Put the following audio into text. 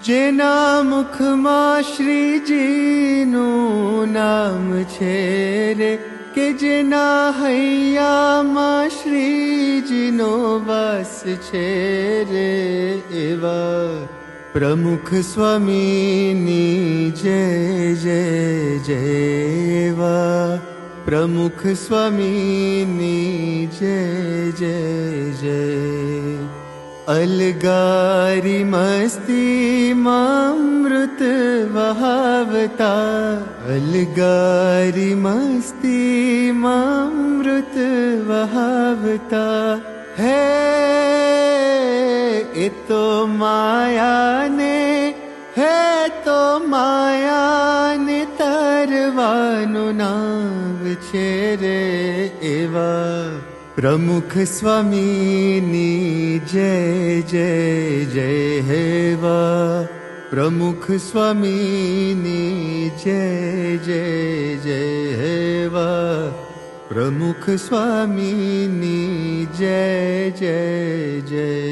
જેના મુખમાં શ્રીજીનું નામ છે રે, કે જેના હૈયામાં શ્રીજીનો વાસ છે રે, એવા પ્રમુખ સ્વામીની જય જય જય, એવા પ્રમુખ સ્વામીની જય જય જય. અલગારી મસ્તીમાં અમૃત વહાવતા, અલગારી મસ્તીમાં અમૃત વહાવતા, હે એ તો માયાને, હે તો માયાને તરવાનું નામ છે રે, એવા પ્રમુખ સ્વામીની જય જય જય, હેવા પ્રમુખ સ્વામીની જય જય જય, હેવા પ્રમુખ સ્વામીની જય જય જય.